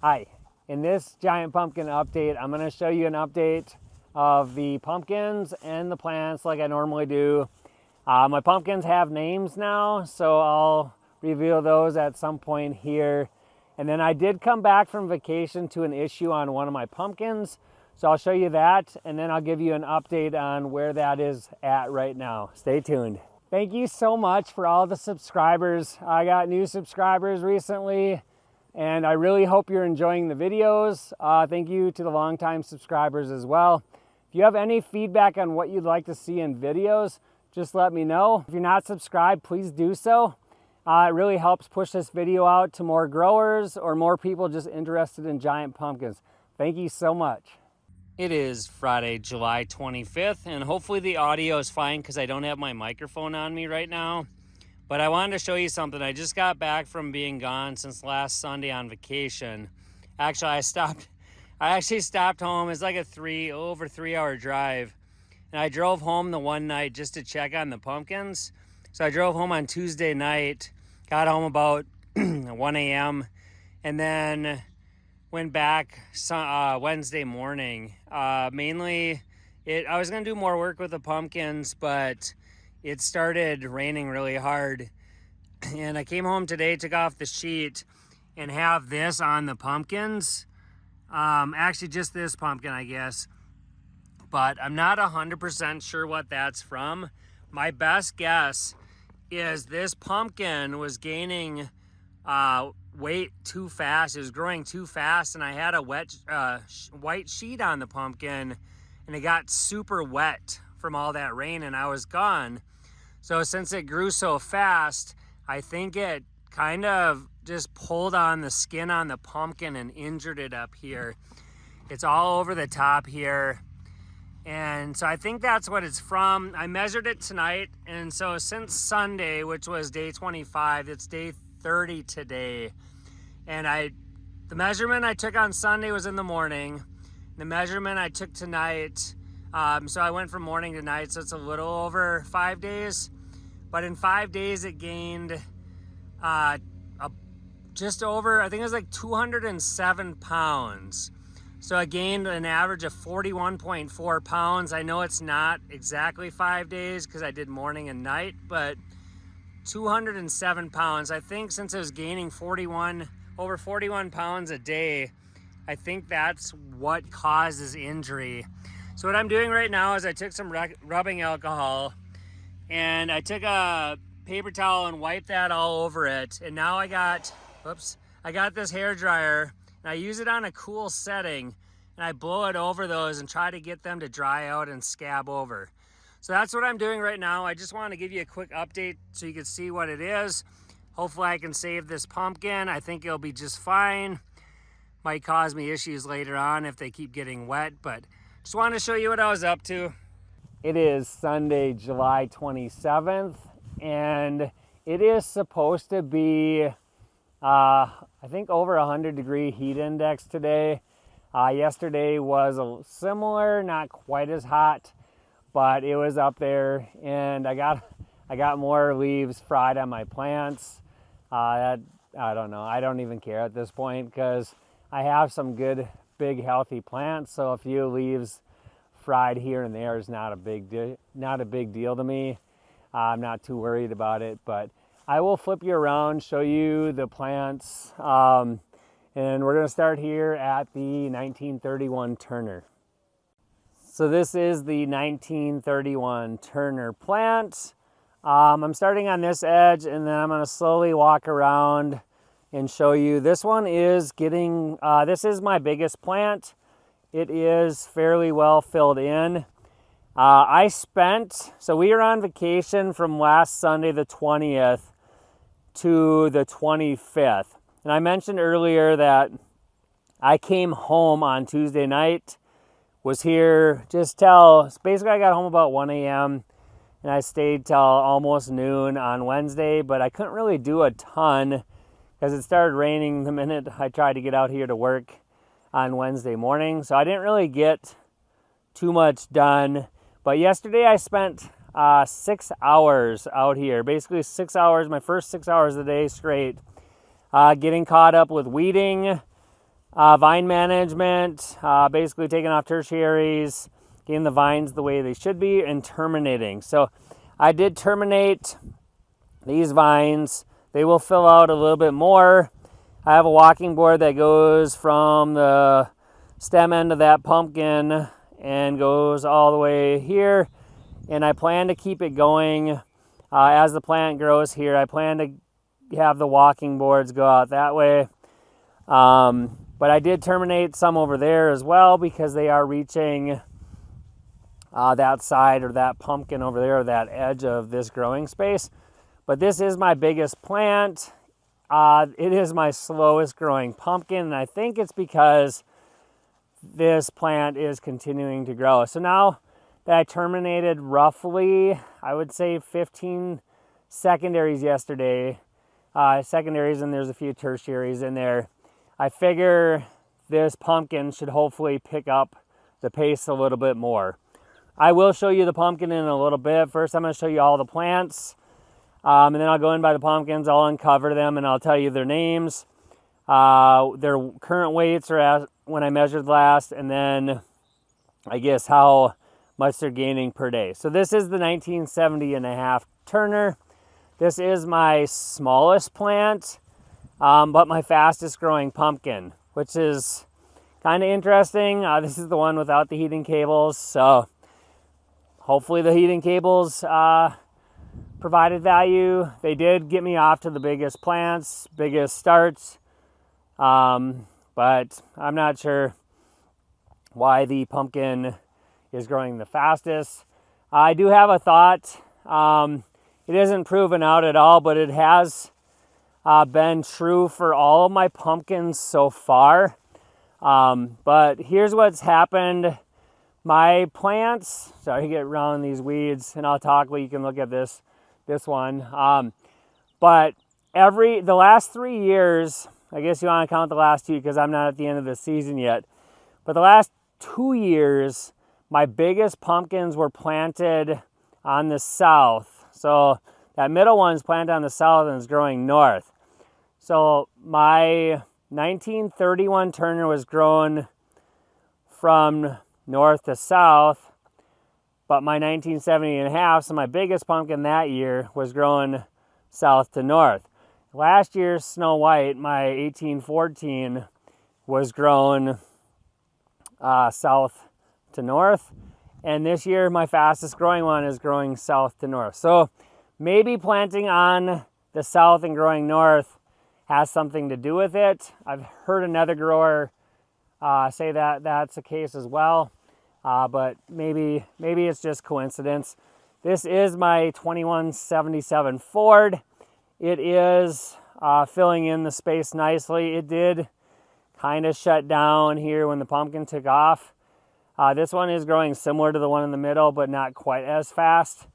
Hi, in this giant pumpkin update, I'm going to show you an update of the pumpkins and the plants like I normally do. My pumpkins have names now, so I'll reveal those at some point here. And then I did come back from vacation to an issue on one of my pumpkins, so I'll show you that, and then I'll give you an update on where that is at right now. Stay tuned. Thank you so much for all the subscribers. I got new subscribers recently, and I really hope you're enjoying the videos. Thank you to the longtime subscribers as well. If you have any feedback on what you'd like to see in videos, just let me know. If you're not subscribed, please do so. It really helps push this video out to more growers or more people just interested in giant pumpkins. Thank you so much. It is Friday, July 25th, and hopefully the audio is fine because I don't have my microphone on me right now. But I wanted to show you something. I just got back from being gone since last Sunday on vacation. Actually, I actually stopped home. It's like a over 3 hour drive. And I drove home the one night just to check on the pumpkins. So I drove home on Tuesday night, got home about 1 a.m. and then went back Wednesday morning. Mainly, I was gonna do more work with the pumpkins, but it started raining really hard. And I came home today, took off the sheet, and have this on the pumpkins. Actually, just this pumpkin, I guess. But I'm not 100% sure what that's from. My best guess is this pumpkin was gaining weight too fast. It was growing too fast, and I had a white sheet on the pumpkin, and it got super wet from all that rain, and I was gone. So since it grew so fast, I think it kind of just pulled on the skin on the pumpkin and injured it up here. It's all over the top here. And so I think that's what it's from. I measured it tonight, and so since Sunday, which was day 25, it's day 30 today. And the measurement I took on Sunday was in the morning. The measurement I took tonight, so I went from morning to night, so it's a little over 5 days. But in 5 days, it gained just over, I think it was like 207 pounds. So I gained an average of 41.4 pounds. I know it's not exactly 5 days because I did morning and night, but 207 pounds. I think since I was gaining over 41 pounds a day, I think that's what causes injury. So what I'm doing right now is I took some rubbing alcohol and I took a paper towel and wiped that all over it. And now I got this hair dryer, and I use it on a cool setting, and I blow it over those and try to get them to dry out and scab over. So that's what I'm doing right now. I just want to give you a quick update so you can see what it is. Hopefully I can save this pumpkin. I think it'll be just fine. Might cause me issues later on if they keep getting wet, but just wanted to show you what I was up to. It is Sunday, July 27th, and it is supposed to be I think over 100-degree heat index today. Yesterday was similar, not quite as hot, but it was up there, and I got more leaves fried on my plants. I don't know. I don't even care at this point because I have some good, big, healthy plants. So a few leaves fried here and there is not a big deal to me. I'm not too worried about it, but I will flip you around, show you the plants, and we're going to start here at the 1931 Turner. So this is the 1931 Turner plant. I'm starting on this edge, and then I'm going to slowly walk around and show you. This one is this is my biggest plant. It is fairly well filled in. So we were on vacation from last Sunday the 20th to the 25th. And I mentioned earlier that I came home on Tuesday night, was here basically I got home about 1 a.m. and I stayed till almost noon on Wednesday, but I couldn't really do a ton because it started raining the minute I tried to get out here to work on Wednesday morning. So I didn't really get too much done. But yesterday I spent 6 hours out here, basically 6 hours, my first 6 hours of the day straight, getting caught up with weeding, Vine management, basically taking off tertiaries, getting the vines the way they should be, and terminating. So I did terminate these vines. They will fill out a little bit more. I have a walking board that goes from the stem end of that pumpkin and goes all the way here. And I plan to keep it going as the plant grows here. I plan to have the walking boards go out that way. But I did terminate some over there as well because they are reaching that side or that pumpkin over there, or that edge of this growing space. But this is my biggest plant. It is my slowest growing pumpkin, and I think it's because this plant is continuing to grow. So now that I terminated roughly, I would say 15 secondaries yesterday, secondaries, and there's a few tertiaries in there, I figure this pumpkin should hopefully pick up the pace a little bit more. I will show you the pumpkin in a little bit. First, I'm going to show you all the plants, and then I'll go in by the pumpkins, I'll uncover them, and I'll tell you their names, their current weights are at when I measured last, and then I guess how much they're gaining per day. So this is the 1970.5 Turner. This is my smallest plant, but my fastest growing pumpkin, which is kind of interesting. This is the one without the heating cables, so hopefully the heating cables provided value. They did get me off to the biggest plants, biggest starts, but I'm not sure why the pumpkin is growing the fastest. I do have a thought. It isn't proven out at all, but it has been true for all of my pumpkins so far. But here's what's happened. My plants, sorry to get around these weeds, and I'll talk, but you can look at this one. But the last 3 years, I guess you want to count the last 2 because I'm not at the end of the season yet, but the last 2 years, my biggest pumpkins were planted on the south. So that middle one's planted on the south and is growing north. So my 1931 Turner was grown from north to south, but my 1970.5, so my biggest pumpkin that year, was growing south to north. Last year's Snow White, my 1814, was grown south to north, and this year my fastest growing one is growing south to north. So maybe planting on the south and growing north has something to do with it. I've heard another grower say that that's the case as well, but maybe it's just coincidence. This is my 2177 Ford. It is filling in the space nicely. It did kind of shut down here when the pumpkin took off. This one is growing similar to the one in the middle, but not quite as fast.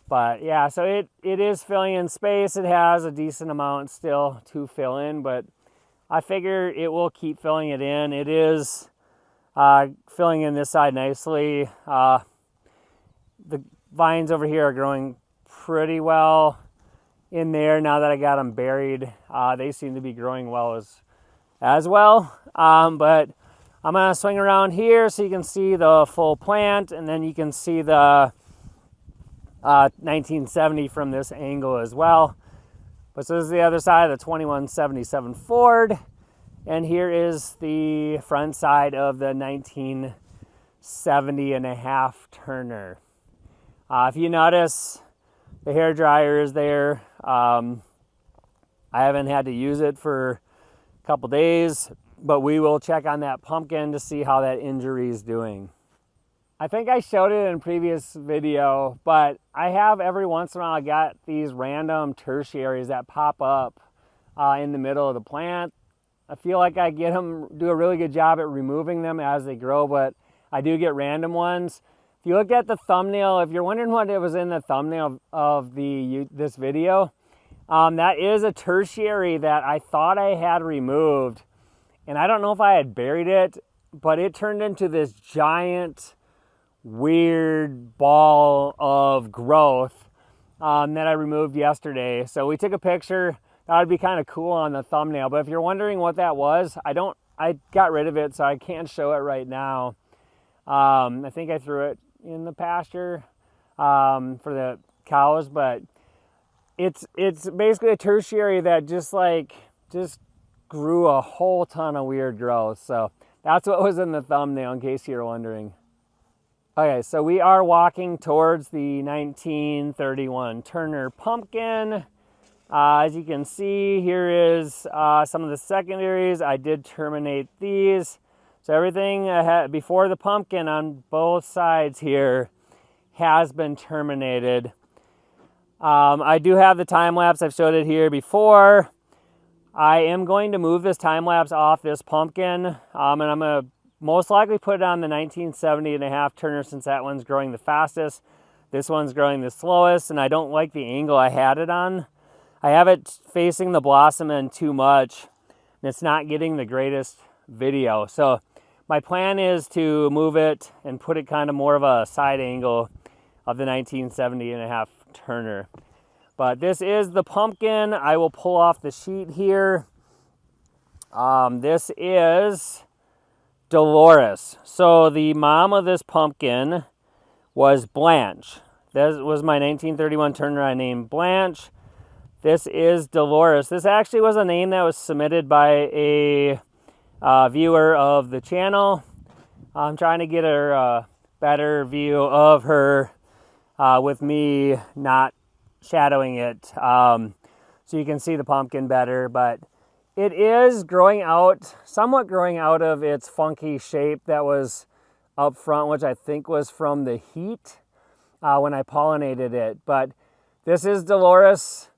But yeah, so it is filling in space. It has a decent amount still to fill in, but I figure it will keep filling it in. It is filling in this side nicely. The vines over here are growing pretty well in there now that I got them buried. They seem to be growing well as well. But I'm going to swing around here so you can see the full plant, and then you can see the 1970 from this angle as well. But so this is the other side of the 2177 Ford, and here is the front side of the 1970.5 Turner. If you notice, the hair dryer is there. I haven't had to use it for a couple days, but we will check on that pumpkin to see how that injury is doing. I think I showed it in a previous video, but I have every once in a while I got these random tertiaries that pop up in the middle of the plant. I feel like I do a really good job at removing them as they grow, but I do get random ones. If you look at the thumbnail, if you're wondering what it was in the thumbnail of this video, that is a tertiary that I thought I had removed, and I don't know if I had buried it, but it turned into this giant weird ball of growth that I removed yesterday. So we took a picture. That would be kind of cool on the thumbnail, but if you're wondering what that was, I I got rid of it, so I can't show it right now. I think I threw it in the pasture for the cows, but it's basically a tertiary that just grew a whole ton of weird growth. So that's what was in the thumbnail, in case you're wondering. Okay, so we are walking towards the 1931 Turner pumpkin. As you can see, here is some of the secondaries. I did terminate these. So everything before the pumpkin on both sides here has been terminated. I do have the time lapse. I've showed it here before. I am going to move this time lapse off this pumpkin, and I'm going to most likely put it on the 1970.5 Turner, since that one's growing the fastest. This one's growing the slowest, and I don't like the angle I had it on. I have it facing the blossom end too much, and it's not getting the greatest video. So my plan is to move it and put it kind of more of a side angle of the 1970.5 Turner. But this is the pumpkin. I will pull off the sheet here. This is Dolores. So the mom of this pumpkin was Blanche. This was my 1931 Turner I named Blanche. This is Dolores. This actually was a name that was submitted by a viewer of the channel. I'm trying to get a better view of her with me not shadowing it, so you can see the pumpkin better. But it is somewhat growing out of its funky shape that was up front, which I think was from the heat when I pollinated it. But this is Dolores.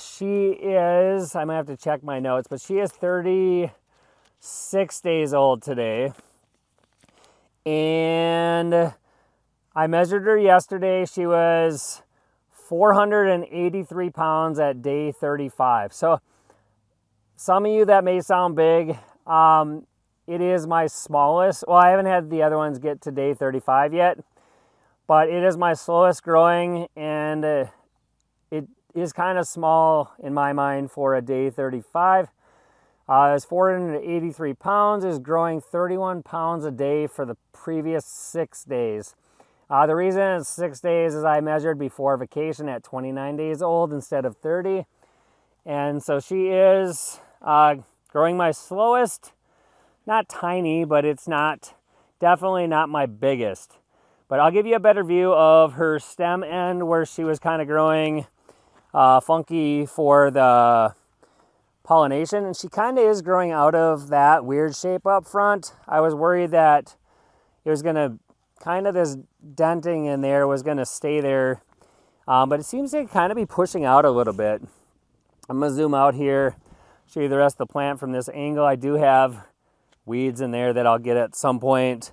She is, I might have to check my notes, but she is 36 days old today. And I measured her yesterday. She was 483 pounds at day 35. So some of you, that may sound big. It is my smallest. Well, I haven't had the other ones get to day 35 yet, but it is my slowest growing, and it is kind of small in my mind for a day 35. It's 483 pounds, is growing 31 pounds a day for the previous 6 days. The reason it's 6 days is I measured before vacation at 29 days old instead of 30. And so she is growing my slowest. Not tiny, but it's definitely not my biggest. But I'll give you a better view of her stem end, where she was kind of growing funky for the pollination, and she kind of is growing out of that weird shape up front. I was worried that it was going to kind of, this denting in there was going to stay there, but it seems to kind of be pushing out a little bit. I'm going to zoom out here, show you the rest of the plant from this angle. I do have weeds in there that I'll get at some point.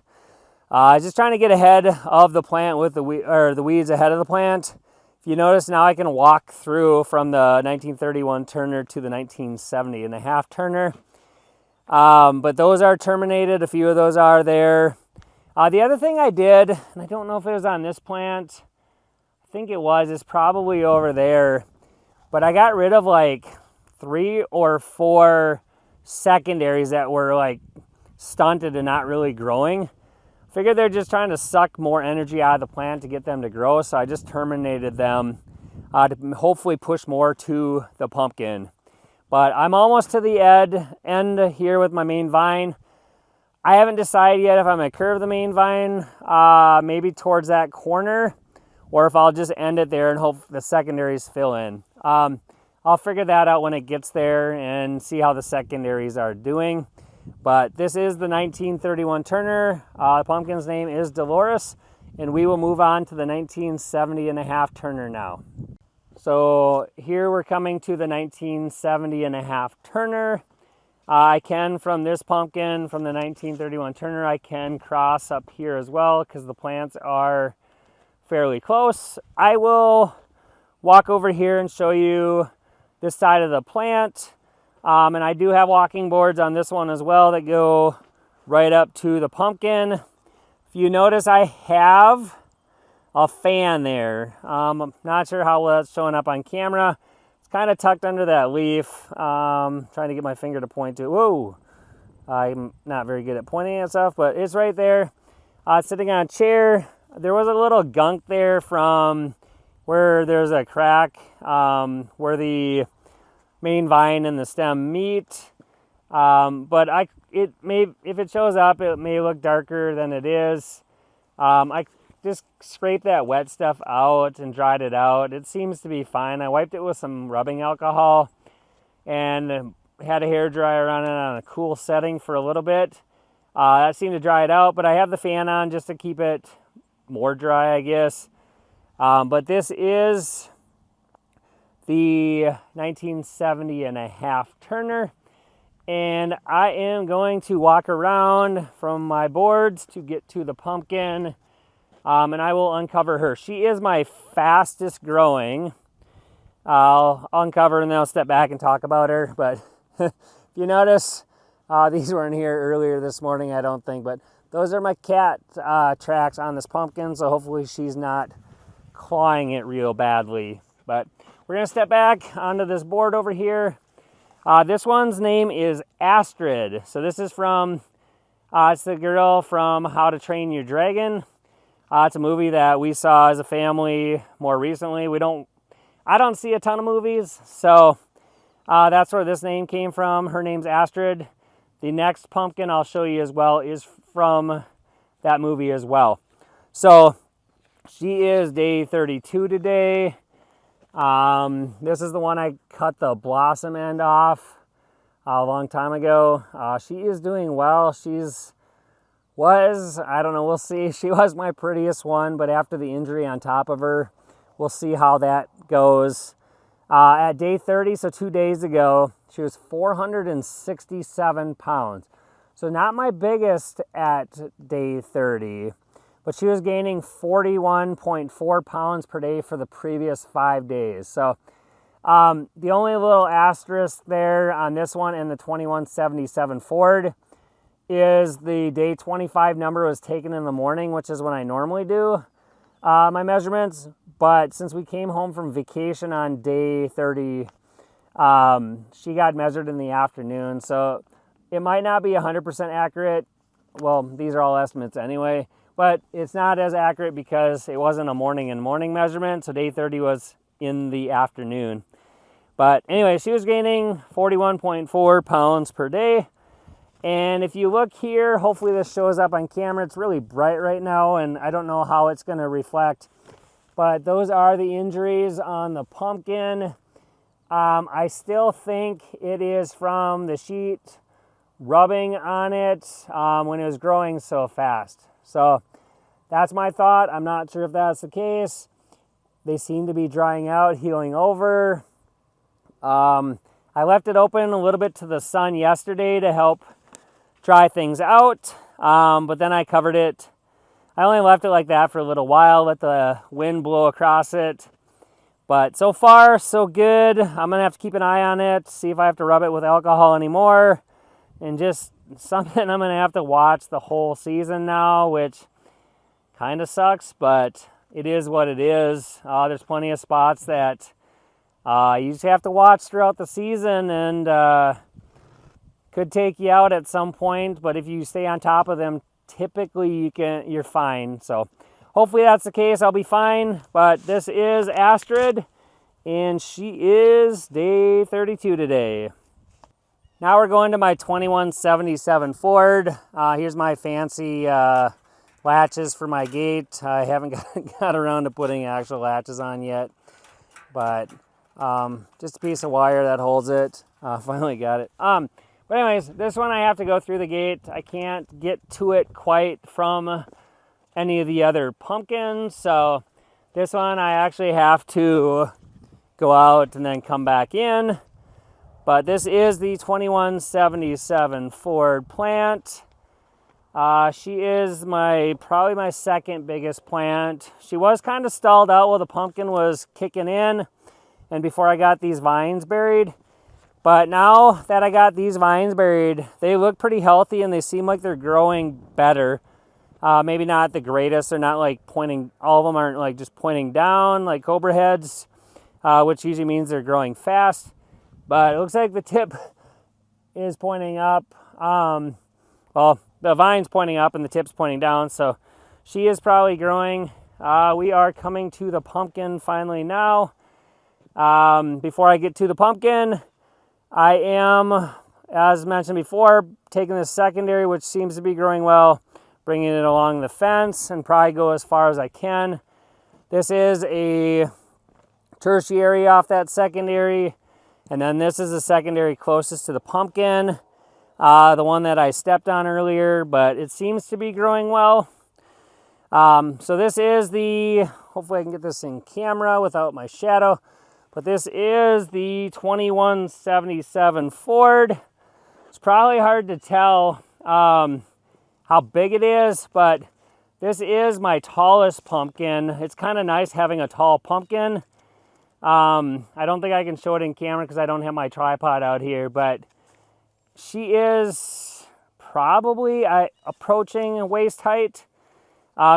Just trying to get ahead of the plant with the weeds ahead of the plant. If you notice, now I can walk through from the 1931 Turner to the 1970.5 Turner. But those are terminated. A few of those are there. The other thing I did, and I don't know if it was on this plant, I think it was, it's probably over there, but I got rid of like 3 or 4 secondaries that were like stunted and not really growing. Figured they're just trying to suck more energy out of the plant to get them to grow, so I just terminated them to hopefully push more to the pumpkin. But I'm almost to the end here with my main vine. I haven't decided yet if I'm going to curve the main vine maybe towards that corner, or if I'll just end it there and hope the secondaries fill in. I'll figure that out when it gets there and see how the secondaries are doing. But this is the 1931 Turner. The pumpkin's name is Dolores, and we will move on to the 1970.5 Turner now. So here we're coming to the 1970.5 Turner. I can, from this pumpkin, from the 1931 Turner, I can cross up here as well because the plants are fairly close. I will walk over here and show you this side of the plant. And I do have walking boards on this one as well that go right up to the pumpkin. If you notice, I have a fan there. I'm not sure how well that's showing up on camera. It's kind of tucked under that leaf. Trying to get my finger to point to. Whoa, I'm not very good at pointing at stuff, but it's right there. Sitting on a chair. There was a little gunk there from where there's a crack where the main vine and the stem meet. But if it shows up, it may look darker than it is. I just scraped that wet stuff out and dried it out. It seems to be fine. I wiped it with some rubbing alcohol and had a hairdryer on it on a cool setting for a little bit. That seemed to dry it out, but I have the fan on just to keep it more dry, I guess. But this is the 1970 and a half Turner, and I am going to walk around from my boards to get to the pumpkin, and I will uncover her. She is my fastest growing. I'll uncover and then I'll step back and talk about her, but if you notice, these weren't here earlier this morning, I don't think, but those are my cat tracks on this pumpkin, so hopefully she's not clawing it real badly. But we're going to step back onto this board over here. This one's name is Astrid. So this is from, it's the girl from How to Train Your Dragon. It's a movie that we saw as a family more recently. I don't see a ton of movies, so that's where this name came from. Her name's Astrid. The next pumpkin I'll show you as well is from that movie as well. So she is day 32 today. This is the one I cut the blossom end off a long time ago. She is doing well. I don't know, we'll see. She was my prettiest one, but after the injury on top of her, we'll see how that goes. At day 30, so 2 days ago, she was 467 pounds. So not my biggest at day 30, but she was gaining 41.4 pounds per day for the previous 5 days. So the only little asterisk there on this one and the 2177 Ford is the day 25 number was taken in the morning, which is when I normally do my measurements. But since we came home from vacation on day 30, she got measured in the afternoon. So it might not be 100% accurate. Well, these are all estimates anyway. But it's not as accurate because it wasn't a morning and morning measurement. So day 30 was in the afternoon. But anyway, she was gaining 41.4 pounds per day. And if you look here, hopefully this shows up on camera. It's really bright right now, and I don't know how it's going to reflect. But those are the injuries on the pumpkin. I still think it is from the sheet rubbing on it when it was growing so fast. So that's my thought. I'm not sure if that's the case. They seem to be drying out, healing over. I left it open a little bit to the sun yesterday to help dry things out, but then I covered it. I only left it like that for a little while, let the wind blow across it. But so far, so good. I'm going to have to keep an eye on it, see if I have to rub it with alcohol anymore. And just something I'm going to have to watch the whole season now, which kind of sucks, but it is what it is. There's plenty of spots that you just have to watch throughout the season, and could take you out at some point, but if you stay on top of them, typically you're fine. So hopefully that's the case. I'll be fine. But this is Astrid, and she is day 32 today. Now we're going to my 2177 Ford. Here's my fancy latches for my gate. I haven't got around to putting actual latches on yet, but just a piece of wire that holds it. Finally got it. But anyways, this one I have to go through the gate. I can't get to it quite from any of the other pumpkins. So this one I actually have to go out and then come back in. But this is the 2177 Ford plant. She is probably my second biggest plant. She was kind of stalled out while the pumpkin was kicking in and before I got these vines buried. But now that I got these vines buried, they look pretty healthy and they seem like they're growing better. Maybe not the greatest. They're not like pointing, all of them aren't like just pointing down like cobra heads, which usually means they're growing fast. But it looks like the tip is pointing up. well, the vine's pointing up and the tip's pointing down, so she is probably growing. We are coming to the pumpkin finally now. Before I get to the pumpkin, I am, as mentioned before, taking the secondary, which seems to be growing well, bringing it along the fence and probably go as far as I can. This is a tertiary off that secondary, and then this is the secondary closest to the pumpkin, the one that I stepped on earlier, but it seems to be growing well. So this is the, hopefully I can get this in camera without my shadow, but this is the 2177 Ford. It's probably hard to tell how big it is, but this is my tallest pumpkin. It's kind of nice having a tall pumpkin. I don't think I can show it in camera because I don't have my tripod out here, but she is probably approaching waist height.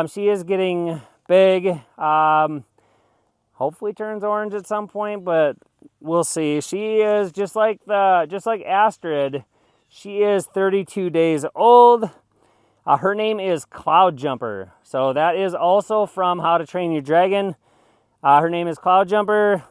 She is getting big. Hopefully turns orange at some point, but we'll see. She is just like Astrid. She is 32 days old. Her name is Cloud Jumper. So that is also from How to Train Your Dragon. Her name is Cloud Jumper,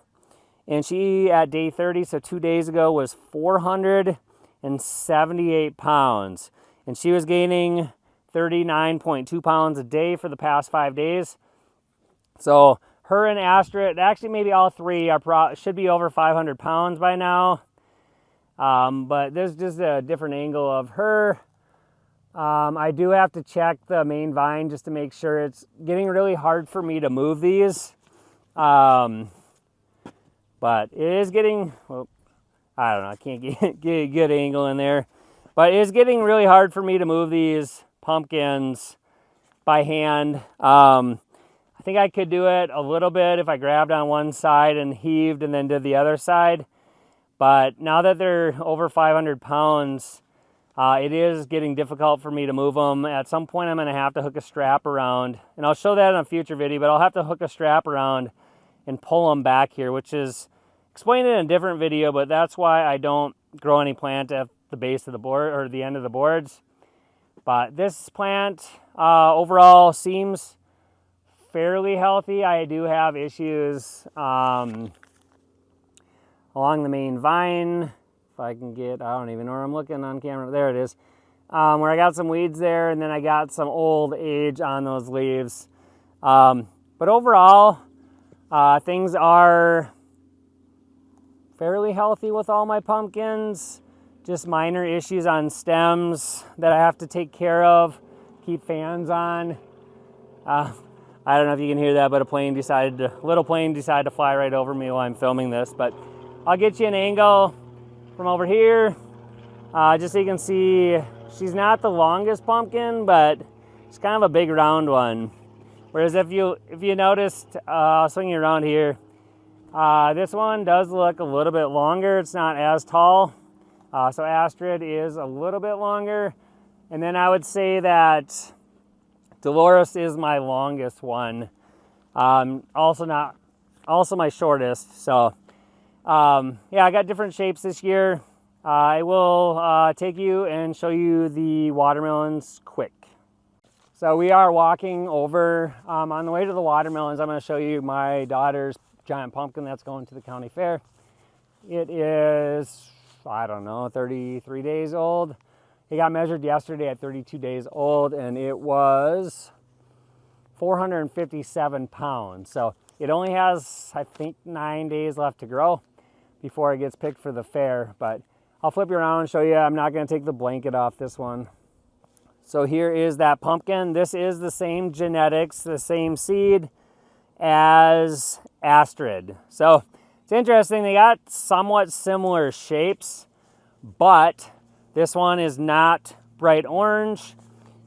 and she at day 30, so 2 days ago, was 478 pounds, and she was gaining 39.2 pounds a day for the past 5 days. So her and Astrid, actually maybe all three, should be over 500 pounds by now. But this is just a different angle of her. I do have to check the main vine just to make sure. It's getting really hard for me to move these. But it is getting, well, I don't know, I can't get a good angle in there. But it is getting really hard for me to move these pumpkins by hand. I think I could do it a little bit if I grabbed on one side and heaved and then did the other side. But now that they're over 500 pounds, it is getting difficult for me to move them. At some point, I'm going to have to hook a strap around, and I'll show that in a future video, but I'll have to hook a strap around and pull them back here, which is explained in a different video, but that's why I don't grow any plant at the base of the board or the end of the boards. But this plant overall seems fairly healthy. I do have issues along the main vine. If I can get, I don't even know where I'm looking on camera. There it is. Where I got some weeds there, and then I got some old age on those leaves. But overall, things are fairly healthy with all my pumpkins. Just minor issues on stems that I have to take care of, keep fans on. I don't know if you can hear that, but a little plane decided to fly right over me while I'm filming this. But I'll get you an angle from over here, just so you can see. She's not the longest pumpkin, but it's kind of a big round one. Whereas if you noticed, I'll swing you around here, this one does look a little bit longer. It's not as tall. So Astrid is a little bit longer. And then I would say that Dolores is my longest one. Also my shortest. So yeah, I got different shapes this year. I will take you and show you the watermelons quick. So we are walking over, on the way to the watermelons, I'm going to show you my daughter's giant pumpkin that's going to the county fair. It is, I don't know, 33 days old. It got measured yesterday at 32 days old, and it was 457 pounds. So it only has, I think, 9 days left to grow before it gets picked for the fair. But I'll flip you around and show you. I'm not going to take the blanket off this one. So here is that pumpkin. This is the same genetics, the same seed as Astrid. So it's interesting. They got somewhat similar shapes, but this one is not bright orange,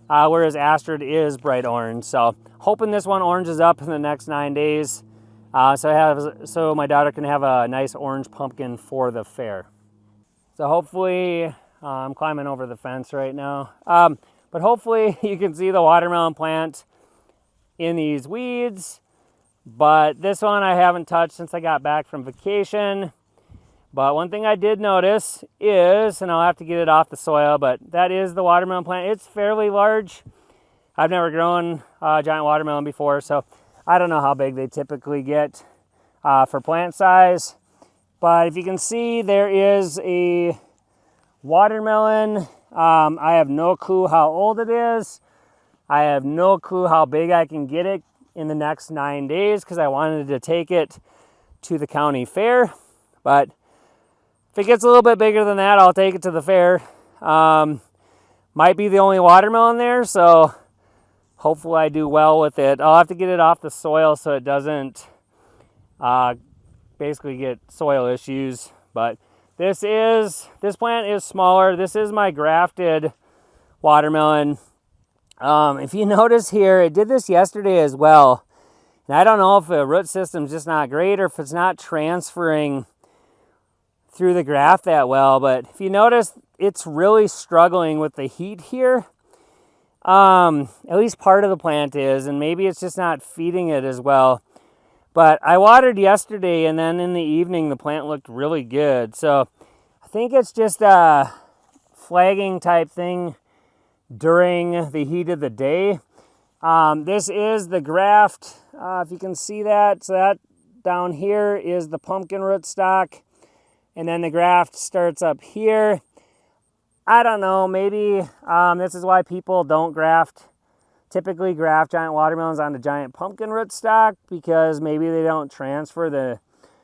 whereas Astrid is bright orange. So hoping this one oranges up in the next 9 days, so my daughter can have a nice orange pumpkin for the fair. So hopefully, I'm climbing over the fence right now, but hopefully you can see the watermelon plant in these weeds. But this one I haven't touched since I got back from vacation. But one thing I did notice is, and I'll have to get it off the soil, but that is the watermelon plant. It's fairly large. I've never grown a giant watermelon before, so I don't know how big they typically get for plant size. But if you can see, there is a watermelon. I have no clue how old it is. I have no clue how big I can get it in the next 9 days because I wanted to take it to the county fair. But if it gets a little bit bigger than that, I'll take it to the fair. Might be the only watermelon there, so hopefully I do well with it. I'll have to get it off the soil so it doesn't basically get soil issues. But this plant is smaller. This is my grafted watermelon. If you notice here, it did this yesterday as well. And I don't know if the root system's just not great or if it's not transferring through the graft that well. But if you notice, it's really struggling with the heat here. At least part of the plant is, and maybe it's just not feeding it as well. But I watered yesterday, and then in the evening, the plant looked really good. So I think it's just a flagging type thing during the heat of the day. This is the graft, if you can see that. So that down here is the pumpkin rootstock, and then the graft starts up here. I don't know, maybe this is why people don't typically graft giant watermelons onto giant pumpkin rootstock, because maybe they don't transfer the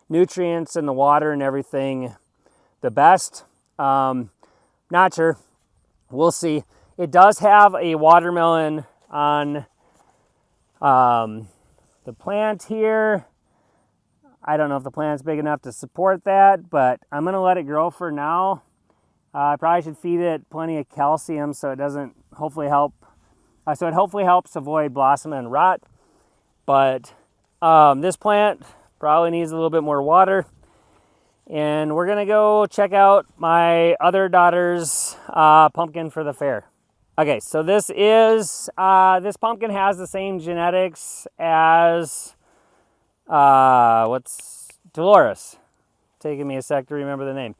nutrients and the water and everything the best. Not sure. We'll see. It does have a watermelon on the plant here. I don't know if the plant's big enough to support that, but I'm going to let it grow for now. I probably should feed it plenty of calcium so it doesn't hopefully help. So it hopefully helps avoid blossom and rot. But this plant probably needs a little bit more water. And we're going to go check out my other daughter's pumpkin for the fair. Okay, so this pumpkin has the same genetics as, Dolores. Taking me a sec to remember the name.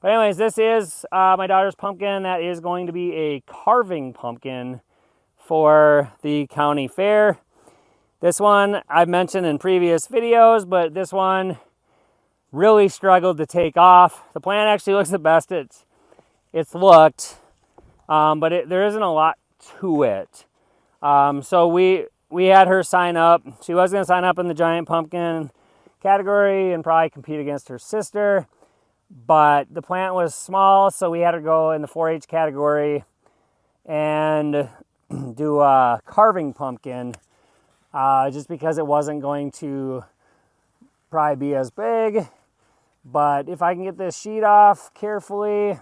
But anyways, this is my daughter's pumpkin. That is going to be a carving pumpkin for the county fair. This one I've mentioned in previous videos, but this one really struggled to take off. The plant actually looks the best it's looked. But there isn't a lot to it. So we had her sign up. She was going to sign up in the giant pumpkin category and probably compete against her sister. But the plant was small, so we had her go in the 4-H category and do a carving pumpkin just because it wasn't going to probably be as big. But if I can get this sheet off carefully,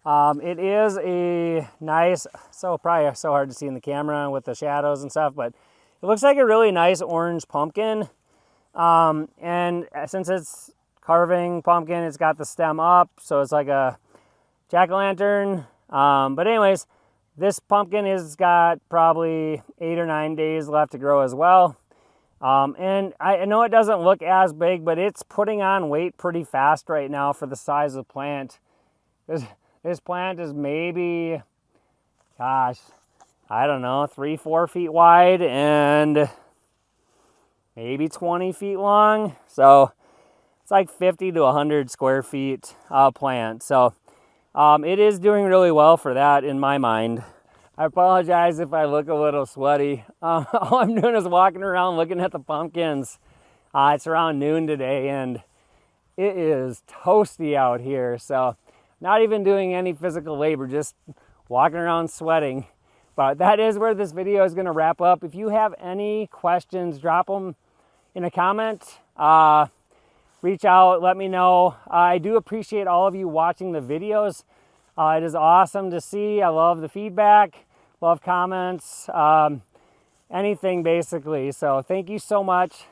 it is a nice, probably so hard to see in the camera with the shadows and stuff, but it looks like a really nice orange pumpkin. And since it's carving pumpkin, it's got the stem up, so it's like a jack-o'-lantern. But anyways, this pumpkin has got probably 8 or 9 days left to grow as well. And I know it doesn't look as big, but it's putting on weight pretty fast right now for the size of the plant. This plant is maybe, gosh, I don't know, 3-4 feet wide and maybe 20 feet long. So it's like 50 to 100 square feet plant. So it is doing really well for that in my mind. I apologize if I look a little sweaty. All I'm doing is walking around looking at the pumpkins. It's around noon today and it is toasty out here. So not even doing any physical labor, just walking around sweating. But that is where this video is going to wrap up. If you have any questions, drop them in a comment. Reach out, let me know. I do appreciate all of you watching the videos. It is awesome to see. I love the feedback, love comments, anything basically. So thank you so much.